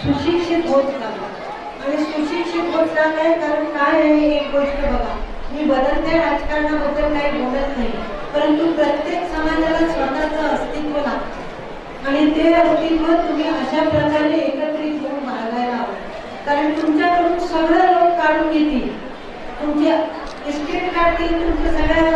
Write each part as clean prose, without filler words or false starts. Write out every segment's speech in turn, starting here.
सुशिक्षित होत चालला आणि सुशिक्षित होत चाललाय. कारण काय आहे, एक गोष्ट बघा, मी बदलत्या राजकारणाबद्दल काही बोलत नाही, परंतु प्रत्येक समाजाला स्वतःचं अस्तित्व लागतं आणि ते अस्तित्व तुम्ही अशा प्रकारे एकत्रित होऊन बाळगायला हवं. कारण तुमच्याकडून सगळं लोक काढून घेतील, तुमच्या इस्टेट काढतील, तुमच्या सगळ्या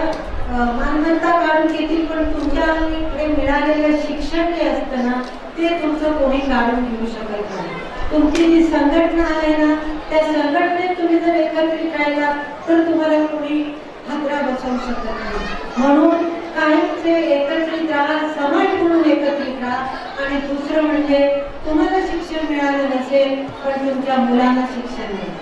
मालमत्ता काढून घेतील, पण तुमच्याकडे मिळालेलं शिक्षण जे असतं ना, ते तुमचं कोणी काढून घेऊ शकत नाही. तुमची जी संघटना आहे ना, त्या संघटनेत तुम्ही जर एकत्रित राहिला तर तुम्हाला कोणी हादरा बसवू शकत नाही. म्हणून काहींचे एकत्रित राहा, समाज म्हणून एकत्रित राहा. आणि दुसरं म्हणजे तुम्हाला शिक्षण मिळालं नसेल पण तुमच्या मुलांना शिक्षण मिळेल.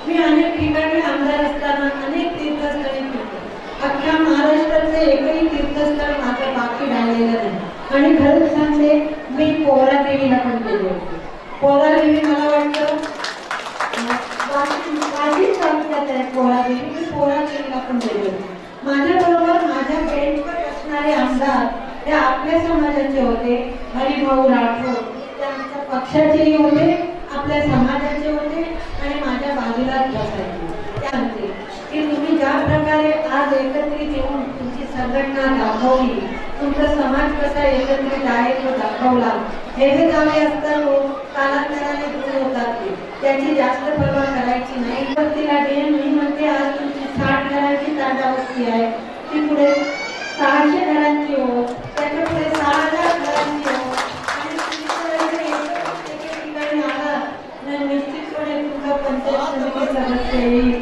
मी अनेक ठिकाणी आमदार असताना अनेक तीर्थस्थळी फिरतो. अख्ख्या महाराष्ट्रातले एकही तीर्थस्थळ माझं बाकी राहिलेलं नाही. आणि खरंच सांगते, मी पोहरा देवीला पण गेले होते. पोहरा देवी मला वाटतं माझी तालुक्यात आहे. पोहरा देवी, मी पोहरा देवीला पण गेले होते. माझ्याबरोबर माझ्या बेंचवर असणारे आमदार ते आपल्या समाजाचे होते. हरिभाऊ राठोड ते आमच्या पक्षाचेही होते, आपल्या समाजाचे होते आणि माझ्या बाजूलाच बसायचे. त्या म्हणते की तुम्ही ज्या प्रकारे आज एकत्रित येऊन तुमची संघटना दाखवली, तुमचा समाज कसा एकत्रित आहे तो दाखवला. हे जे जावे असतात कालांतराने दूर होतात, त्याची जास्त पर्वा करायची नाही. तिला मी म्हणते आज तुमची 60 घरांची ताटावस्ती आहे, ती पुढे 600 घरांची हो, त्याच्या पुढे 6000 घरांची हो. निश्चितपणे तुमचा पंचायत समिती सदस्य येईल,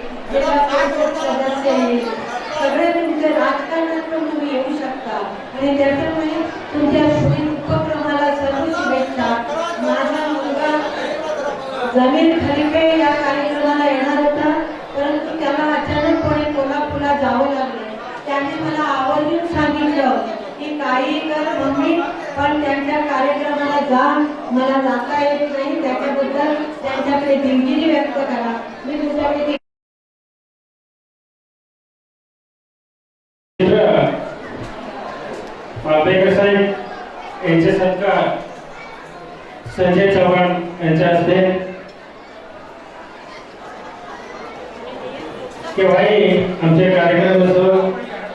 सदस्य येईल, सगळे तुमच्या राजकारणात पण तुम्ही येऊ शकता. आणि त्याच्यामुळे तुमच्या पुढील उपक्रमाला सर्व शुभेच्छा. माझा मुलगा जमीन खलिफे या कार्यक्रमाला येणार होता, परंतु त्याला अचानकपणे कोल्हापूरला जावं लागलं. त्यांनी मला आवर्जून सांगितलं की काही कर मम्मी, पण त्यांच्या कार्यक्रमाला जा, मला जाता येत नाही, त्याच्याबद्दल त्यांच्याकडे दिलगिरी व्यक्त करा. मी तुमच्याकडे मालपेकर साहेब यांचे सत्कार संजय चव्हाण यांच्या हस्ते. केव्हाही आमचे कार्यक्रम असो,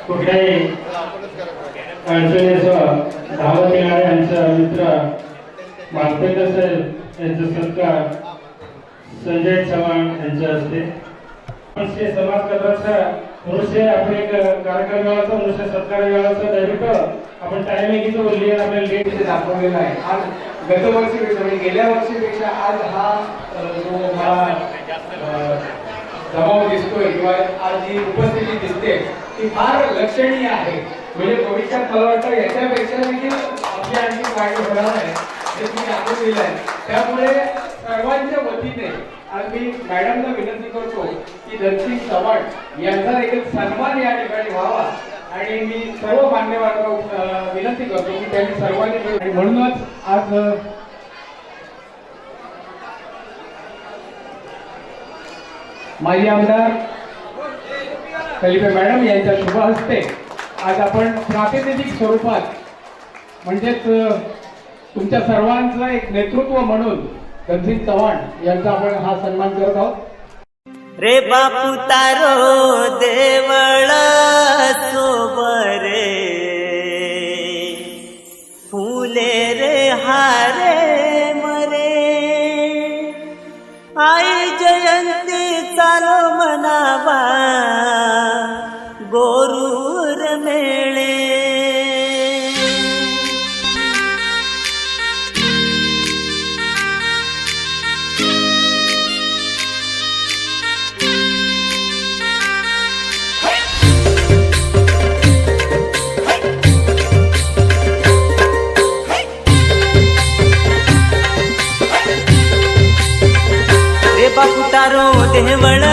कुठल्याही अडचणीसह धावत येणारे आमचा मित्र मालपेकर साहेब यांचा सत्कार संजय चव्हाण यांच्या हस्ते. मनुष्य समाज कथाचा मनुष्य आपण एक कार्यक्रम वेळाचा मनुष्य सत्कार वेळाचा दयवित आपण टायमिंगचं बोलली आपल्याला डेट दाखवलेला आहे. आज गतवर्षीपेक्षा म्हणजे गेल्या वर्षीपेक्षा आज हा जो मला दबाव दिसतोय किंवा आज जी उपस्थिती दिसते ती फार लक्षणीय आहे. म्हणजे भविष्यात मला वाटतं याच्यापेक्षा देखील आपली आणखी वाढ होणार आहे हे तुम्ही दाखवून दिलं आहे. त्यामुळे सर्वांच्या वतीने आज मी मॅडमला विनंती करतो की धनसिंग चव्हाण यांचा देखील सन्मान या ठिकाणी व्हावा आणि मी सर्व मान्यवरांना विनंती करतो की त्यांनी सर्वांनी आणि म्हणूनच आज माजी आमदार खलिफे मॅडम यांच्या शुभ हस्ते आज आपण प्रातिनिधिक स्वरूपात म्हणजेच तुमच्या सर्वांचं एक नेतृत्व म्हणून धनसिंग चव्हाण यांचा आपण हा सन्मान करत आहोत. रे बापू तारो देवळ सोबरे फुले रे हारे मरे आई जयंती चालो मनावा गोरूर मेळे बापू तारो देवळ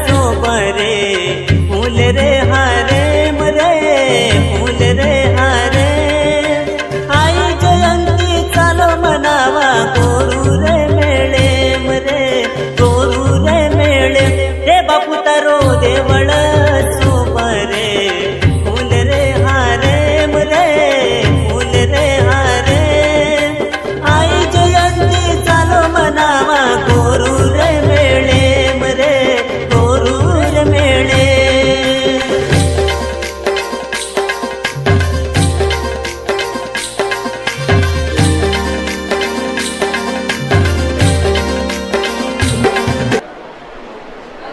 सोबरे फूल रे हारे मरे फूल रे हारे आई जयंती चालो मनावा गोरू रे मेळे मरे गोरू रे मेळे रे बापू तारो देवळ सोबरे फूल रे हारे मरे फूल रे हारे आई जयंती चालो मना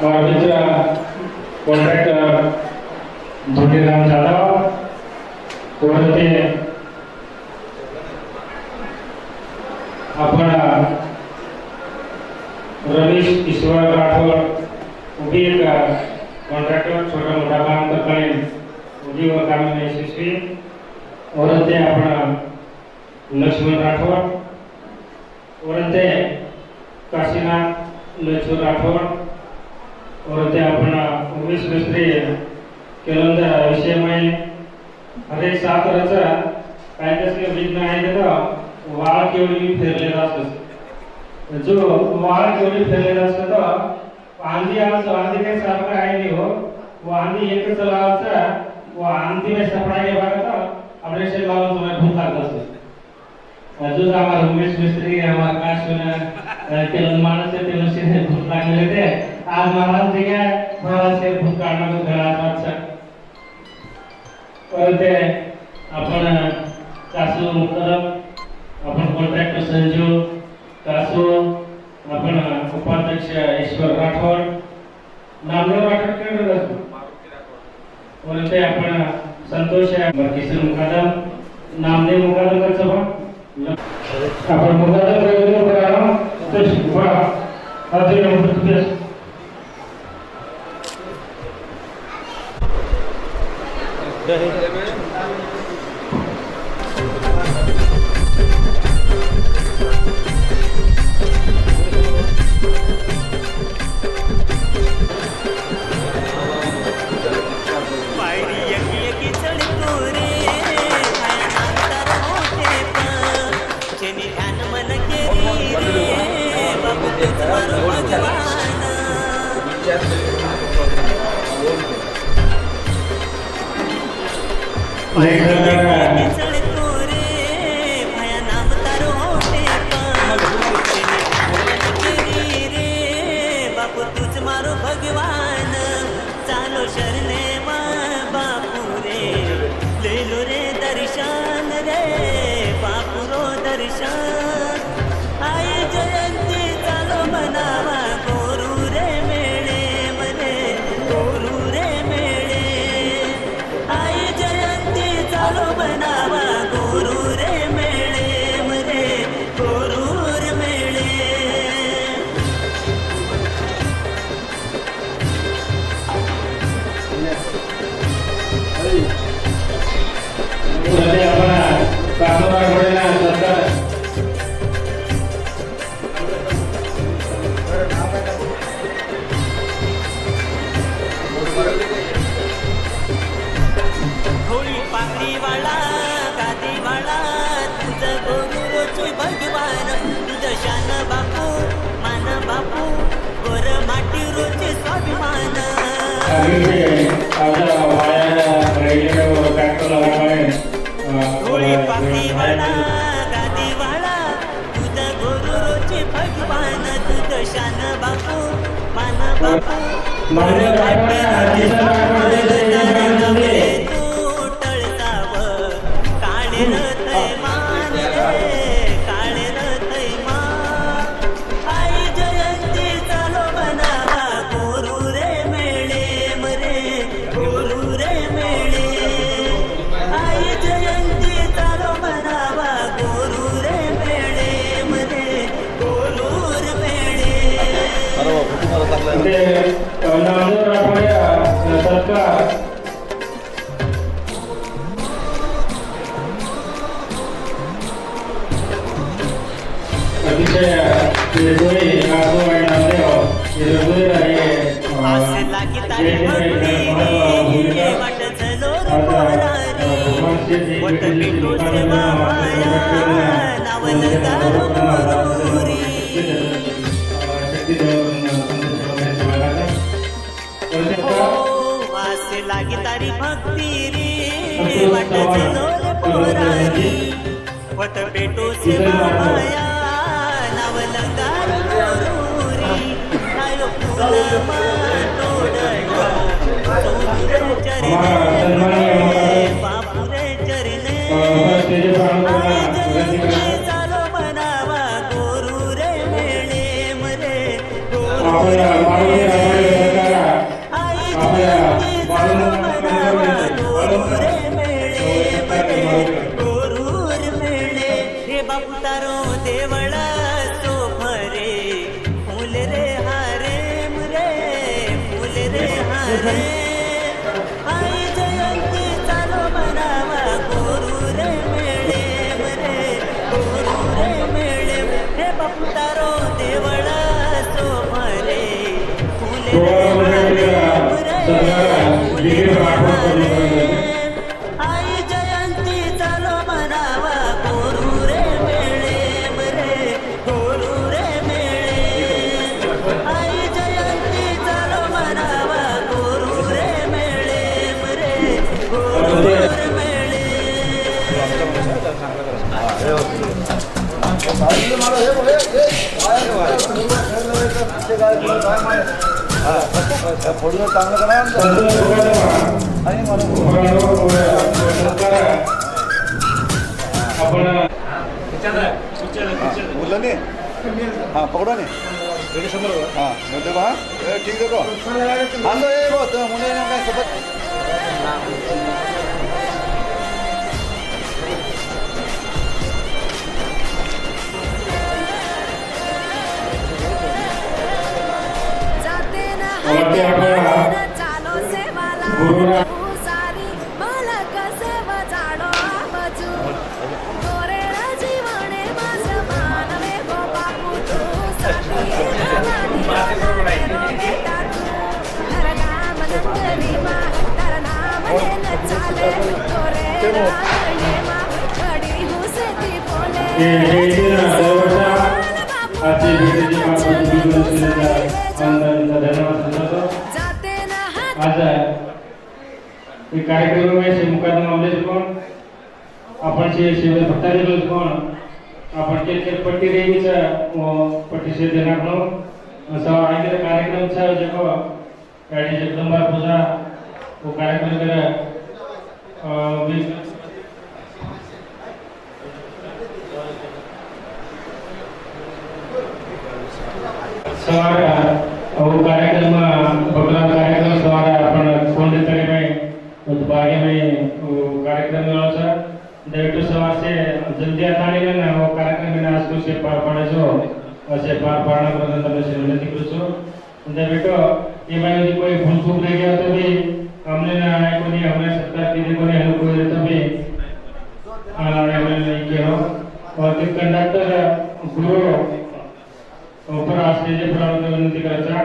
मित्र कॉन्ट्रॅक्टर धोंडीराम जाधव वरते आपण रमेश ईश्वर राठोड उभी एक कॉन्ट्रॅक्टर छोटा मोठा काम करताना उभी व काम यशस्वी वरते आपण लक्ष्मण राठोड वरते काशीनाथ लक्ष्मण राठोड वरते आपण उमेश मिस्त्री केलंदा विषयमय अरे साखरेचा काय कसले विघ्न आहे तर वाळ केवढी फिरलेला असतो जो वाळ केवढी फिरलेला असतो तो आंधी आंधी काही सारखं आहे नाही हो वो आंधी एकच लावायचा वो आंधी में सपडायला बघा आपल्या शेत लावून तुम्हाला भूक लागत असते जो हमारा उमेश मिस्त्री हमारा काशीनाथ केलं माणूस आहे त्याला शेत भूक लागलेले ते आज महाराज जे काय महाराज शेत भूक काढणार घरात परंतु आपण कासू मुक्तरम आपण कॉन्ट्रॅक्टर संजू कासू आपण उपाध्यक्ष ईश्वर राठोड नामदेव राठोड कडे असतो परंतु आपण संतोष किसन मुकादम नामदेव मुकादम करतो आपण मुकादम करायला तर शिकवा अजून नंबर भगवान चालो शरणे बापू रे ले लो रे दर्शन रे बापू रो दर्शन आई जयंती चालो मनावा गोरू रे मेळे मरे गोरू रे मेळे आई जयंती चालो मनावा गोरू रे मेळे मरे गोरूर मेळे पुढे आपण कासोराकडे सरकार होळी पाकळीवाळा गादीवाळा तुझं गोरुरोची भगवान तुझं शान बापू मान बापू गोर माटी रोचे स्वाभिमान होळी पाकळीवाळा गादीवाळा तुझं गोरुरोची भगवान तुझं शान बापू मान बापू गोर माटी रोचे सरकार अतिशय लागी तारी भक्ती रे वाटलो रे पोरारी वट पेटो सेवा माया नाव लंगार गोरूरी आयो फुलमा तोडला सोनू चरणे बापुरे चरणे चालो बनावा गोरू रे मेळे मरे गोरू रे आई जयंती चालो मनावा गोरू रे मेळे रे गोरू रे मेळे हे बापुतारो देवळ सोमरे फुले आई जयंती चालो मनावा गोरू रे मेळे रे गोरू रे मेळे आई जयंती चालो मनावा गोरू रे मेळे रे गोरू रे मेळे फोडलं चांगलं करा आणि आपण बोललं नाही हां पकडा नाही हां बोलते बा ठीक आहे आणलो ये बघ मुले काय सोबत वरती आपण गुरुरा आज कार्यक्रम में से मुकादमा मामले से कौन अपन से शिव भक्तारी लोग कौन अपन के पट्टी देवी चा पट्टी से देना कौन सो आगे कार्यक्रम चा जो गाड़ी जगदंबा पूजा वो कार्यक्रम करे सवार वो कार्यक्रम बगला कार्यक्रम सवार अपन फोन देते में बागे में वो कार्यक्रम में होता दयविಟ್ಟು सवार से जल्दी आता नहीं ना वो कार्यक्रम में आज से पार पाड़े जो ऐसे पार पाड़ना करना तब से विनती करूँ छो दयविಟ್ಟು ये भाई यदि कोई भूल चूक रह गया तो भी हमने ना को नहीं हमने सरकार की को नहीं हेल्प कोई तो भी हमने नहीं किया और कि कंडक्टर गुरु ऊपर स्टेज पर विनंती करायचा